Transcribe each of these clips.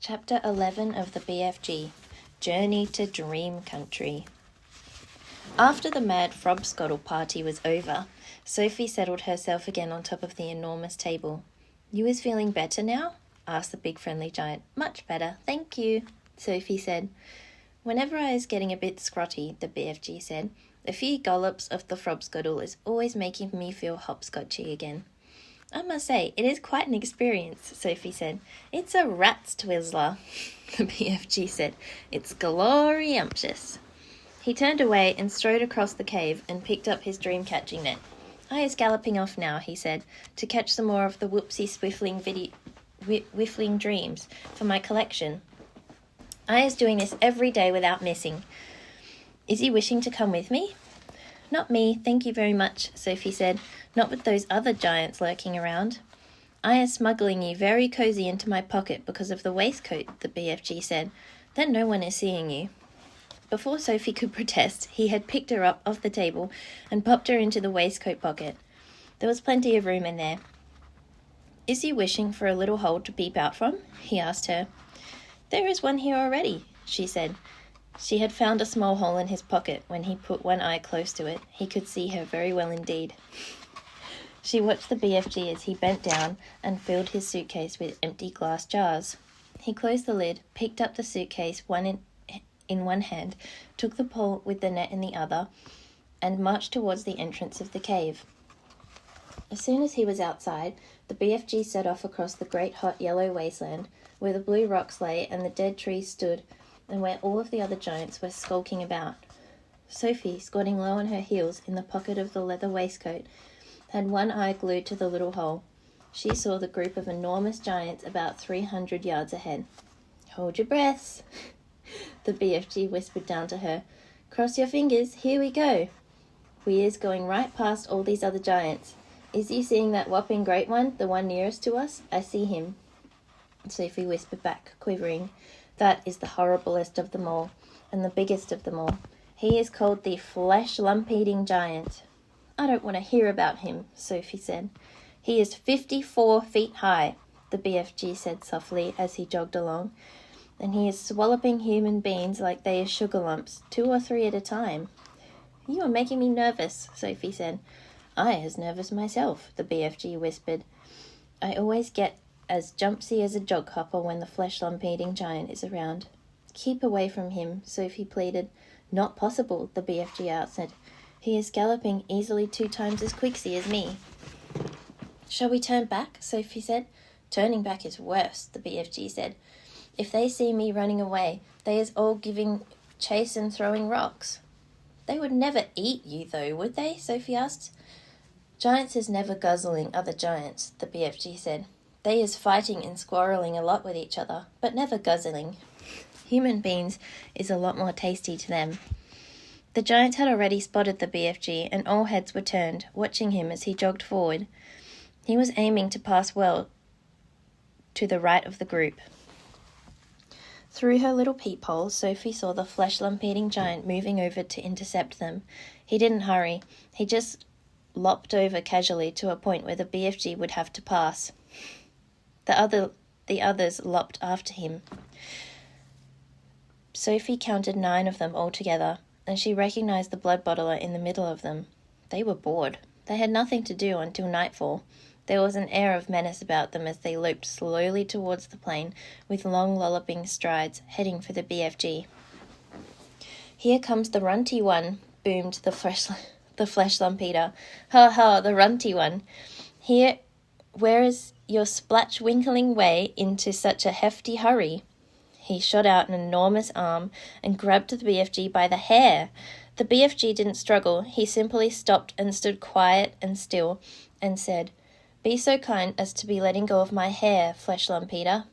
Chapter 11 of the BFG, Journey to Dream Country. After the mad frobscottle party was over, Sophie settled herself again on top of the enormous table. "You is feeling better now?" asked the big friendly giant. "Much better, thank you," Sophie said. "Whenever I is getting a bit scrotty," the BFG said, "a few gollops of the frobscottle is always making me feel hopscotchy again." "I must say, it is quite an experience," Sophie said. "It's a rat's twizzler," the BFG said. "It's gloriumptious." He turned away and strode across the cave and picked up his dream-catching net. "I is galloping off now," he said, "to catch some more of the whoopsie whiffling dreams for my collection. I is doing this every day without missing. Is you wishing to come with me?" "Not me, thank you very much," Sophie said. "Not with those other giants lurking around." "I am smuggling you very cosy into my pocket because of the waistcoat," the BFG said. "Then no one is seeing you." Before Sophie could protest, he had picked her up off the table and popped her into the waistcoat pocket. There was plenty of room in there. "Is you wishing for a little hole to peep out from?" he asked her. "There is one here already," she said. She had found a small hole in his pocket. When he put one eye close to it, he could see her very well indeed. She watched the BFG as he bent down and filled his suitcase with empty glass jars. He closed the lid, picked up the suitcase in one hand, took the pole with the net in the other, and marched towards the entrance of the cave. As soon as he was outside, the BFG set off across the great hot yellow wasteland, where the blue rocks lay and the dead trees stood, and where all of the other giants were skulking about. Sophie, squatting low on her heels in the pocket of the leather waistcoat, had one eye glued to the little hole. She saw the group of enormous giants about 300 yards ahead. "Hold your breaths," the BFG whispered down to her. "Cross your fingers, here we go. We is going right past all these other giants. Is you seeing that whopping great one, the one nearest to us? I see him," Sophie whispered back, quivering. "That is the horriblest of them all, and the biggest of them all. He is called the flesh-lump-eating giant." "I don't want to hear about him," Sophie said. "He is 54 feet high," the BFG said softly as he jogged along, "and he is swallowing human beings like they is sugar lumps, 2 or 3 at a time." "You are making me nervous," Sophie said. "I is nervous myself," the BFG whispered. "I always get as jumpsy as a jog hopper when the flesh-lump-eating giant is around." "Keep away from him," Sophie pleaded. "Not possible," the BFG answered. "He is galloping easily 2 times as quicksy as me." "Shall we turn back?" Sophie said. "Turning back is worse," the BFG said. "If they see me running away, they is all giving chase and throwing rocks." "They would never eat you, though, would they?" Sophie asked. "Giants is never guzzling other giants," the BFG said. "They is fighting and squarreling a lot with each other, but never guzzling. Human beings is a lot more tasty to them." The giants had already spotted the BFG, and all heads were turned, watching him as he jogged forward. He was aiming to pass well to the right of the group. Through her little peephole, Sophie saw the flesh-lump-eating giant moving over to intercept them. He didn't hurry. He just lopped over casually to a point where the BFG would have to pass. The others lopped after him. Sophie counted 9 of them altogether, and she recognized the blood bottler in the middle of them. They were bored. They had nothing to do until nightfall. There was an air of menace about them as they loped slowly towards the plain with long lolloping strides, heading for the BFG. "Here comes the runty one," boomed the flesh lump eater. "Ha ha, the runty one. Here, where is your splatch-winkling way into such a hefty hurry?" He shot out an enormous arm and grabbed the BFG by the hair. The BFG didn't struggle. He simply stopped and stood quiet and still and said, "Be so kind as to be letting go of my hair, Flesh Lump Eater."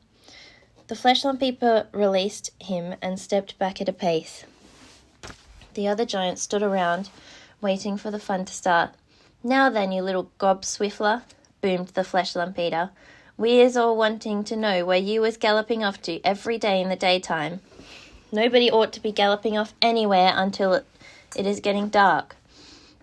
The Flesh Lump Eater released him and stepped back at a pace. The other giants stood around, waiting for the fun to start. "Now then, you little gob-swiffler," boomed the Flesh Lump Eater. "We is all wanting to know where you was galloping off to every day in the daytime. Nobody ought to be galloping off anywhere until it is getting dark.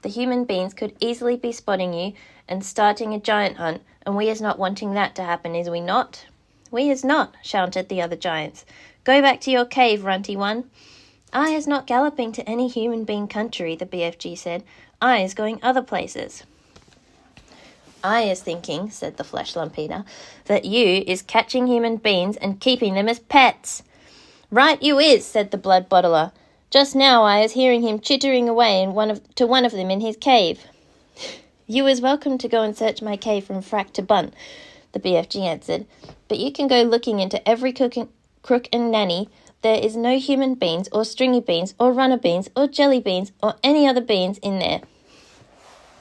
The human beings could easily be spotting you and starting a giant hunt, and we is not wanting that to happen, is we not?" We is not, shouted the other giants. Go back to your cave, runty one. I is not galloping to any human being country, the BFG said. I is going other places. I is thinking, said the flesh lump eater, that you is catching human beings and keeping them as pets. Right you is, said the blood bottler. Just now I is hearing him chittering away to one of them in his cave. You is welcome to go and search my cave from frack to bunt, the BFG answered, but you can go looking into every crook and nanny. There is no human beans or stringy beans or runner beans or jelly beans or any other beans in there.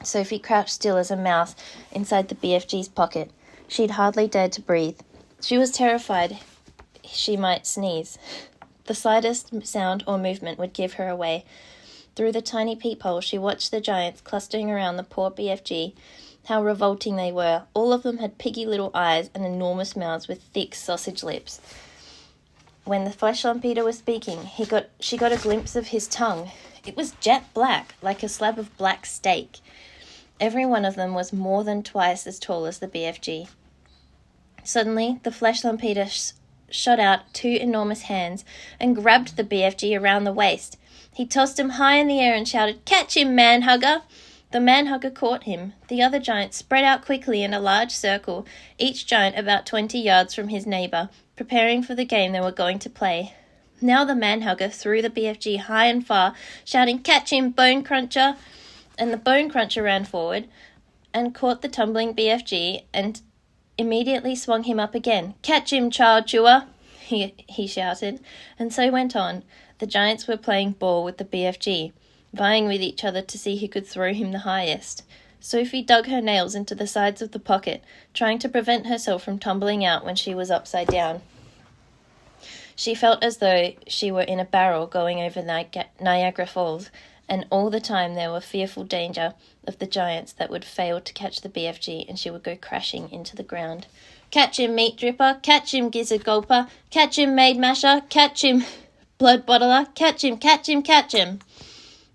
Sophie crouched still as a mouse inside the BFG's pocket. She'd hardly dared to breathe. She was terrified she might sneeze. The slightest sound or movement would give her away. Through the tiny peephole she watched the giants clustering around the poor BFG. How revolting they were. All of them had piggy little eyes and enormous mouths with thick sausage lips. When the flesh lump eater was speaking, she got a glimpse of his tongue. It was jet black, like a slab of black steak. Every one of them was more than twice as tall as the BFG. Suddenly, the flesh lump eater shot out 2 enormous hands and grabbed the BFG around the waist. He tossed him high in the air and shouted, "Catch him, man-hugger!" The man-hugger caught him. The other giants spread out quickly in a large circle, each giant about 20 yards from his neighbour, preparing for the game they were going to play. Now the man-hugger threw the BFG high and far, shouting, "Catch him, bone cruncher!" And the bone cruncher ran forward and caught the tumbling BFG and immediately swung him up again. "Catch him, child chewer!" he shouted, and so went on. The giants were playing ball with the BFG, vying with each other to see who could throw him the highest. Sophie dug her nails into the sides of the pocket, trying to prevent herself from tumbling out when she was upside down. She felt as though she were in a barrel going over Niagara Falls, and all the time there were fearful danger of the giants that would fail to catch the BFG and she would go crashing into the ground. "Catch him, meat dripper! Catch him, gizzard gulper! Catch him, maid masher! Catch him, blood bottler! Catch him, catch him, catch him!"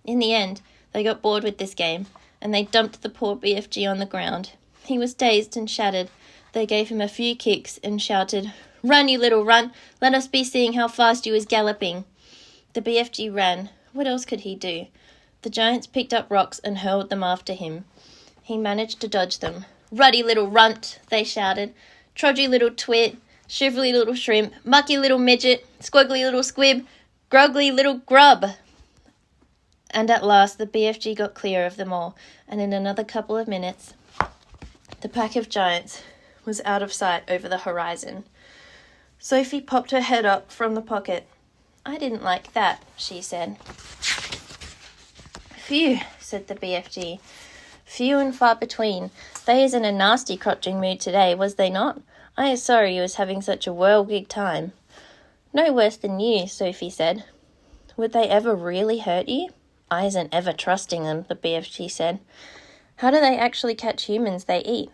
In the end, they got bored with this game, and they dumped the poor BFG on the ground. He was dazed and shattered. They gave him a few kicks and shouted, "Run, you little run! Let us be seeing how fast you is galloping!" The BFG ran. What else could he do? The giants picked up rocks and hurled them after him. He managed to dodge them. "Ruddy little runt," they shouted. "Trudgy little twit, shrivelly little shrimp, mucky little midget, squiggly little squib, grogly little grub." And at last the BFG got clear of them all, and in another couple of minutes, the pack of giants was out of sight over the horizon. Sophie popped her head up from the pocket. "I didn't like that," she said. "Phew," said the BFG. "Few and far between. They is in a nasty crotching mood today, was they not? I is sorry you was having such a whirlgig time." "No worse than you," Sophie said. "Would they ever really hurt you?" "I isn't ever trusting them," the BFG said. "How do they actually catch humans they eat?"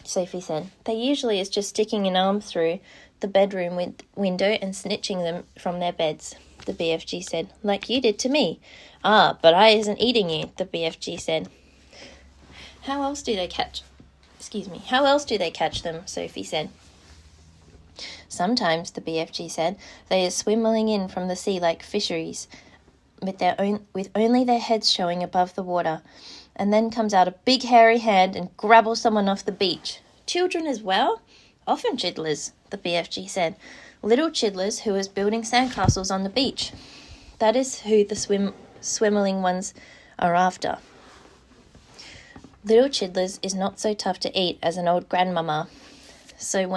Sophie said. "They usually is just sticking an arm through the bedroom window and snitching them from their beds," the BFG said. "Like you did to me." "Ah, but I isn't eating you," the BFG said. How else do they catch them?" Sophie said. "Sometimes," the BFG said, "they is swimming in from the sea like fisheries, with only their heads showing above the water, and then comes out a big hairy hand and grabbles someone off the beach." "Children as well?" "Often chidlers," the BFG said. "Little chidlers who is building sandcastles on the beach. That is who the swimmeling ones are after. Little chidlers is not so tough to eat as an old grandmama. So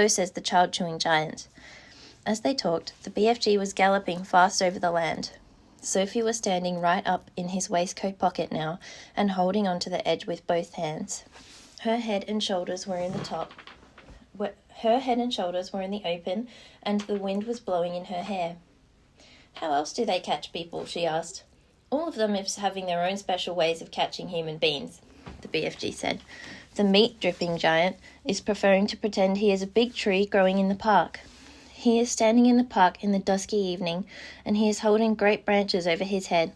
says the child-chewing giant." As they talked, the BFG was galloping fast over the land. Sophie was standing right up in his waistcoat pocket now and holding onto the edge with both hands. Her head and shoulders were in the open, and the wind was blowing in her hair. "How else do they catch people?" she asked. "All of them is having their own special ways of catching human beings," the BFG said. "The meat-dripping giant is preferring to pretend he is a big tree growing in the park. He is standing in the park in the dusky evening, and he is holding great branches over his head.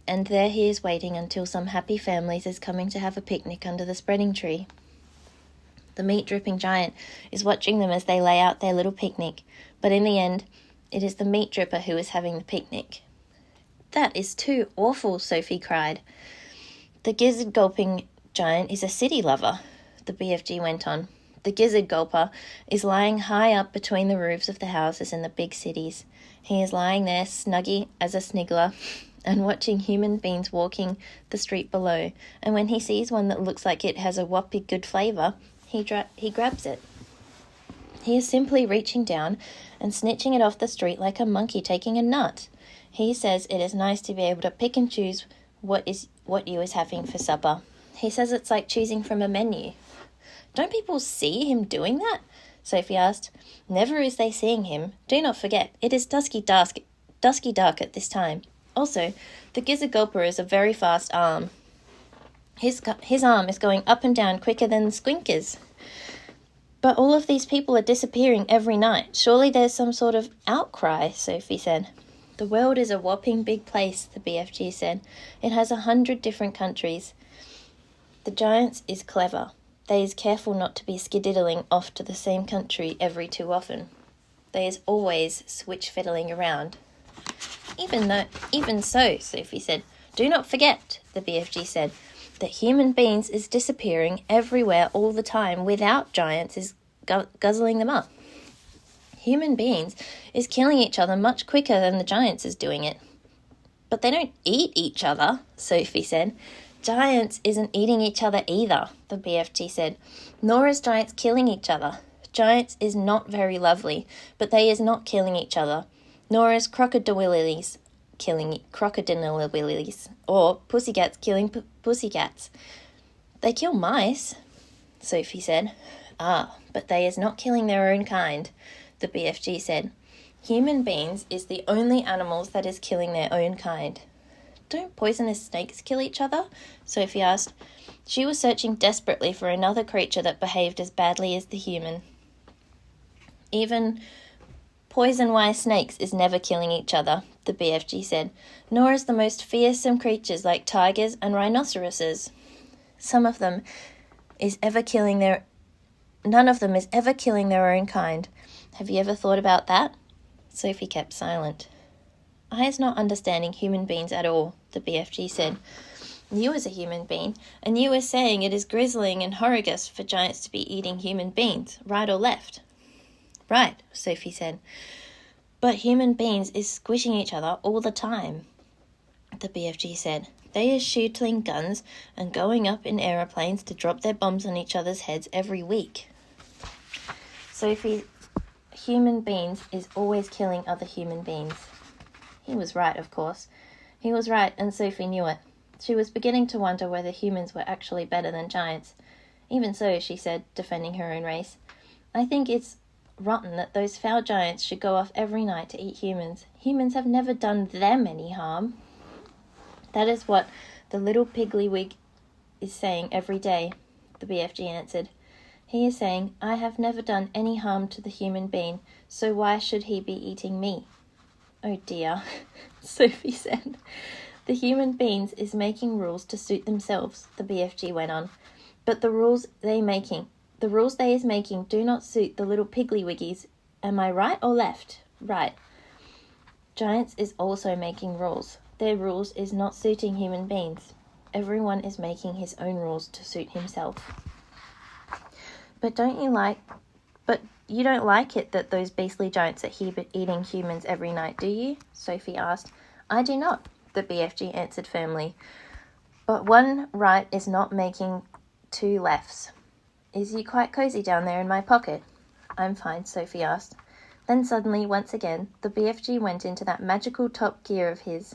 And there he is waiting until some happy families is coming to have a picnic under the spreading tree. The meat-dripping giant is watching them as they lay out their little picnic, but in the end, it is the meat dripper who is having the picnic. That is too awful, Sophie cried. The gizzard-gulping giant is a city lover, the BFG went on. The gizzard-gulper is lying high up between the roofs of the houses in the big cities. He is lying there snuggy as a sniggler and watching human beings walking the street below, and when he sees one that looks like it has a whopping good flavour, he grabs it. He is simply reaching down and snitching it off the street like a monkey taking a nut. He says it is nice to be able to pick and choose what you is having for supper. He says it's like choosing from a menu. Don't people see him doing that? Sophie asked. Never is they seeing him. Do not forget, it is dusky dark at this time. Also, the gizzard gulper is a very fast arm. His arm is going up and down quicker than the squinkers. But all of these people are disappearing every night. Surely there's some sort of outcry, Sophie said. The world is a whopping big place, the BFG said. It has 100 different countries. The giants is clever. They is careful not to be skididdling off to the same country every too often. They is always switch fiddling around. Even so, Sophie said, do not forget, the BFG said, that human beings is disappearing everywhere all the time without giants is guzzling them up. Human beings is killing each other much quicker than the giants is doing it. But they don't eat each other, Sophie said. Giants isn't eating each other either, the BFG said. Nor is giants killing each other. Giants is not very lovely, but they is not killing each other. Nor is crocodilies killing crocodilies, or pussycats killing pussycats. They kill mice, Sophie said. Ah, but they is not killing their own kind, the BFG said. Human beings is the only animals that is killing their own kind. Don't poisonous snakes kill each other? Sophie asked. She was searching desperately for another creature that behaved as badly as the human. Even poison-wise snakes is never killing each other, the BFG said, nor is the most fearsome creatures like tigers and rhinoceroses. None of them is ever killing their own kind. Have you ever thought about that? Sophie kept silent. I is not understanding human beings at all, the BFG said. You is a human being, and you is saying it is grisling and horrendous for giants to be eating human beings, right or left. Right, Sophie said. But human beings is squishing each other all the time, the BFG said. They is shooting guns and going up in aeroplanes to drop their bombs on each other's heads every week. Sophie, human beings is always killing other human beings. He was right, of course. He was right, and Sophie knew it. She was beginning to wonder whether humans were actually better than giants. Even so, she said, defending her own race, I think it's rotten that those foul giants should go off every night to eat humans. Humans have never done them any harm. That is what the little piggly-wig is saying every day, the BFG answered. He is saying, I have never done any harm to the human being, so why should he be eating me? Oh dear, Sophie said. The human beings is making rules to suit themselves, the BFG went on. But the rules they is making do not suit the little piggly-wiggies. Am I right or left? Right. Giants is also making rules. Their rules is not suiting human beings. Everyone is making his own rules to suit himself. But you don't like it that those beastly giants are eating humans every night, do you? Sophie asked. I do not, the BFG answered firmly. But one right is not making two lefts. Is you quite cosy down there in my pocket? I'm fine, Sophie asked. Then suddenly, once again, the BFG went into that magical top gear of his.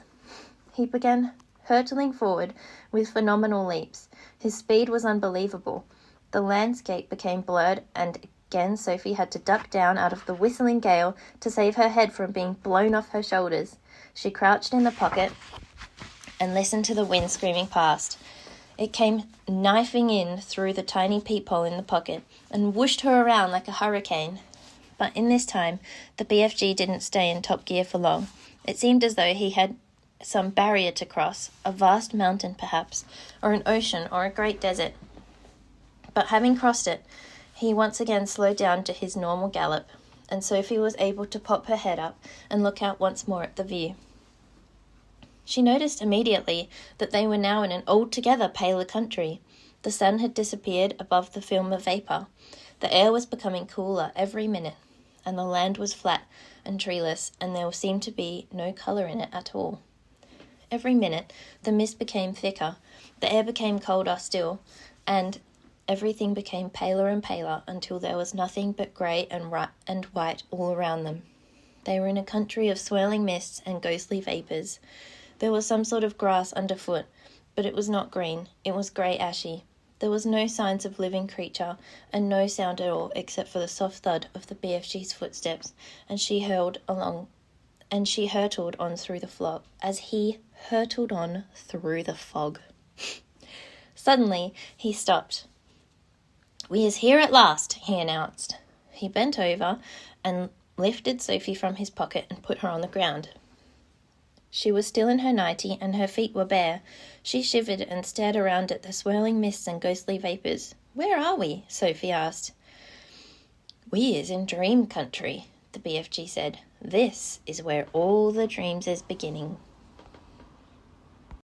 He began hurtling forward with phenomenal leaps. His speed was unbelievable. The landscape became blurred, and again Sophie had to duck down out of the whistling gale to save her head from being blown off her shoulders. She crouched in the pocket and listened to the wind screaming past. It came knifing in through the tiny peephole in the pocket and whooshed her around like a hurricane. But in this time, the BFG didn't stay in top gear for long. It seemed as though he had some barrier to cross, a vast mountain perhaps, or an ocean or a great desert. But having crossed it, he once again slowed down to his normal gallop, and Sophie was able to pop her head up and look out once more at the view. She noticed immediately that they were now in an altogether paler country. The sun had disappeared above the film of vapour. The air was becoming cooler every minute, and the land was flat and treeless, and there seemed to be no colour in it at all. Every minute the mist became thicker, the air became colder still, and everything became paler and paler until there was nothing but grey and white all around them. They were in a country of swirling mists and ghostly vapours. There was some sort of grass underfoot, but it was not green, it was grey ashy. There was no signs of living creature, and no sound at all except for the soft thud of the BFG's footsteps, and she hurtled on through the fog, as he hurtled on through the fog. Suddenly he stopped. "We is here at last," he announced. He bent over and lifted Sophie from his pocket and put her on the ground. She was still in her nightie, and her feet were bare. She shivered and stared around at the swirling mists and ghostly vapours. "Where are we?" Sophie asked. "We is in dream country," the BFG said. "This is where all the dreams is beginning."